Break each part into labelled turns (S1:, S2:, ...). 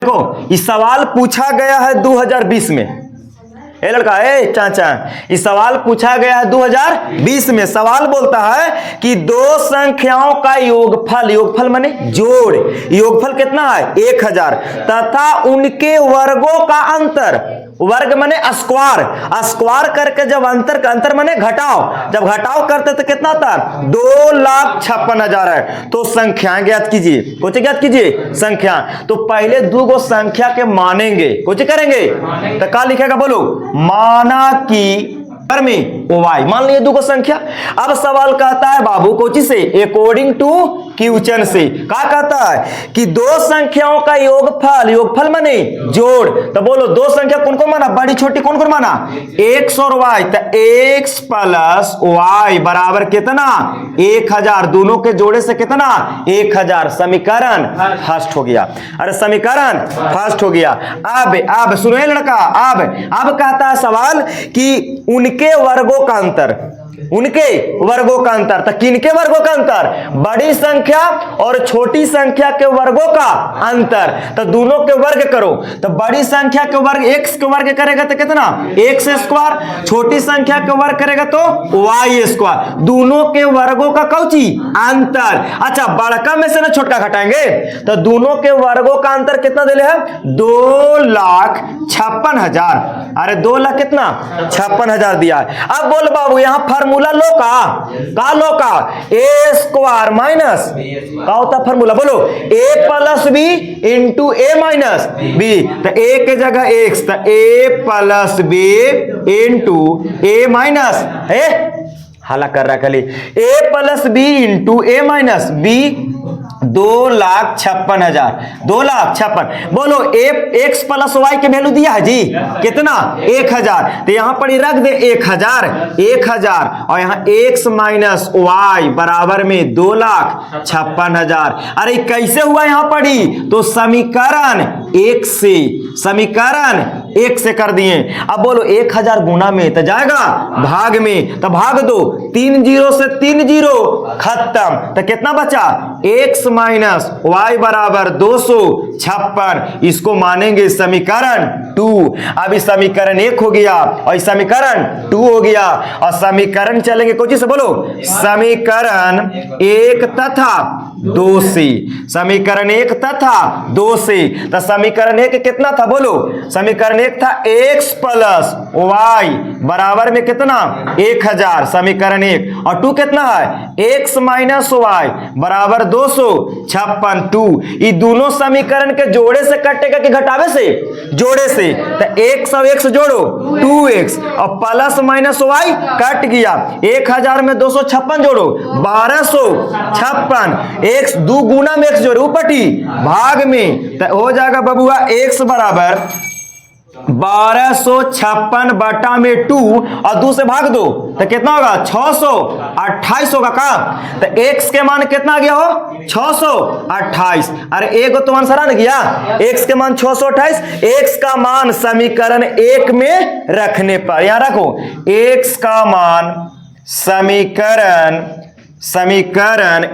S1: देखो इस सवाल पूछा गया है 2020 में। ए लड़का, ए चाचा, इस सवाल पूछा गया है 2020 में। सवाल बोलता है कि दो संख्याओं का योगफल, योगफल माने जोड़, योगफल कितना है 1000 तथा उनके वर्गों का अंतर, वर्ग माने स्क्वायर, स्क्वायर करके जब अंतर माने घटाओ, जब घटाओ करते तो कितना था 2,56,000 है। तो संख्या ज्ञात कीजिए, कुछ ज्ञात कीजिए संख्या। तो पहले दो गो संख्या के मानेंगे, कुछ करेंगे तो क्या लिखेगा बोलो, माना कि में वाई मान लिए दो को संख्या। अब सवाल कहता है बाबू कोची से, अकॉर्डिंग टू क्वेश्चन से क्या कहता है कि दो संख्याओं का योगफल, योगफल माने जोड़। तो बोलो दो संख्या कौन कौन माना, बड़ी छोटी कौन कौन माना, x और y। तो x प्लस y बराबर कितना 1000, दोनों के जोड़े से कितना 1000। समीकरण फर्स्ट हो गया। अरे समीकरण फर्स्ट हो गया। अब सुनिए लड़का, अब कहता है सवाल कि उनके वर्गों का अंतर, उनके वर्गों का अंतर। तो किनके वर्गों का अंतर, बड़ी संख्या और छोटी संख्या के वर्गों का अंतर। तो दोनों के वर्ग करो, तो बड़ी संख्या के वर्ग x के वर्ग करेगा तो कितना x स्क्वायर, छोटी संख्या के वर्ग करेगा तो y स्क्वायर। दोनों के वर्गों का कौची अंतर। अच्छा बड़का में से ना छोटका घटाएंगे, तो दोनों के वर्गों का अंतर कितना दिले है 2,56,000। अरे 2 लाख कितना 56,000 दिया है। अब बोल बाबू यहाँ फार्मूला लो का ए स्क्वायर माइनस का होता फार्मूला, बोलो ए प्लस बी इंटू ए माइनस बी। तो ए के जगह एक्स, तो ए प्लस बी इंटू ए माइनस ए हाला कर रहा खाली, ए प्लस बी इंटू ए माइनस बी 2,56,000, 2,56,000। बोलो एक्स प्लस वाई के वैल्यू दिया है जी कितना 1000। तो यहां पर ही रख दे 1000 और यहां एक्स माइनस वाई बराबर में 2,56,000। अरे कैसे हुआ यहां पर ही, तो समीकरण एक से कर दिए। अब बोलो 1000 गुना में तो जाएगा भाग में, तो भाग दो, 3 0 से 3 0 खत्म। तो कितना बचा x माइनस वाई बराबर 256। इसको मानेंगे समीकरण 2। अब इस समीकरण 1 हो गया और इस समीकरण 2 हो गया। और समीकरण चलेंगे कोची से, बोलो समीकरण 1 तथा 2 से, समीकरण 1 तथा 2 से। तो समीकरण 1 कितना था, बोलो समीकरण 1 था x प्लस वाई बराबर में कितना 1000, समीकरण 1। और 2 कितना है x माइनस वाई बराबर 256। 2 ये दोनों समीकरण के जोड़े से कटेगा कि घटावे से, जोड़े से। तो x और x जोड़ो 2x और प्लस माइनस वाई कट गया, 1000 में 256 जोड़ो 1256। x 2 गुना में x जोड़ो ऊपटी भाग में, तो हो जाएगा बबुआ x बराबर 1256 बटा में 2 और 2 से भाग दो तो कितना होगा 628 होगा का। तो x के मान कितना गया हो 628। अरे एक तो आंसर आ गया, x के मान 628। x का मान समीकरण 1 में रखने पर, यहां रखो x का मान समीकरण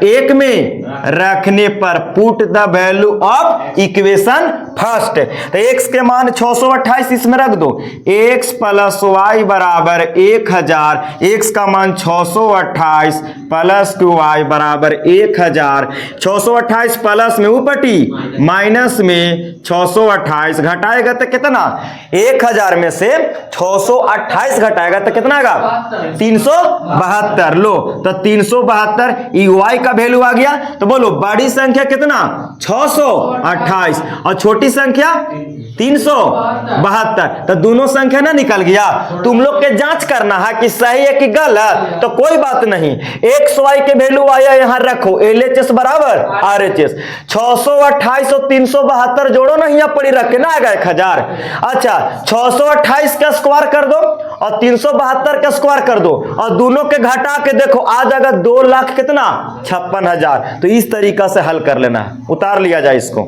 S1: 1 में रखने पर put the value of equation first. तो x के मान 628 इसमें रख दो, x प्लस वाई बराबर 1000, x का मान 628 प्लस 2y बराबर 1000। 628 प्लस में ऊपटी माइनस में 628 घटाएगा तो कितना 1000 में से 628 घटाएगा तो कितना आएगा 372। लो तो 372 y का वैल्यू आ गया। तो बोलो बड़ी संख्या कितना 628 और छोटी संख्या 372। तो दोनों संख्या ना निकल गया। तुम लोग के जांच करना है कि सही है कि गलत, तो कोई बात नहीं, x y के वैल्यू आया यहां रखो, LHS बराबर RHS। 628 और 372 जोड़ो ना, यहाँ पड़ी रख के ना आएगा 1000। अच्छा 628 का स्क्वायर कर दो और 372 का स्क्वायर कर दो और दोनों के घटा के देखो आ जाएगा 2 लाख कितना 56,000। तो इस तरीका से हल कर लेना है, उतार लिया जाए इसको।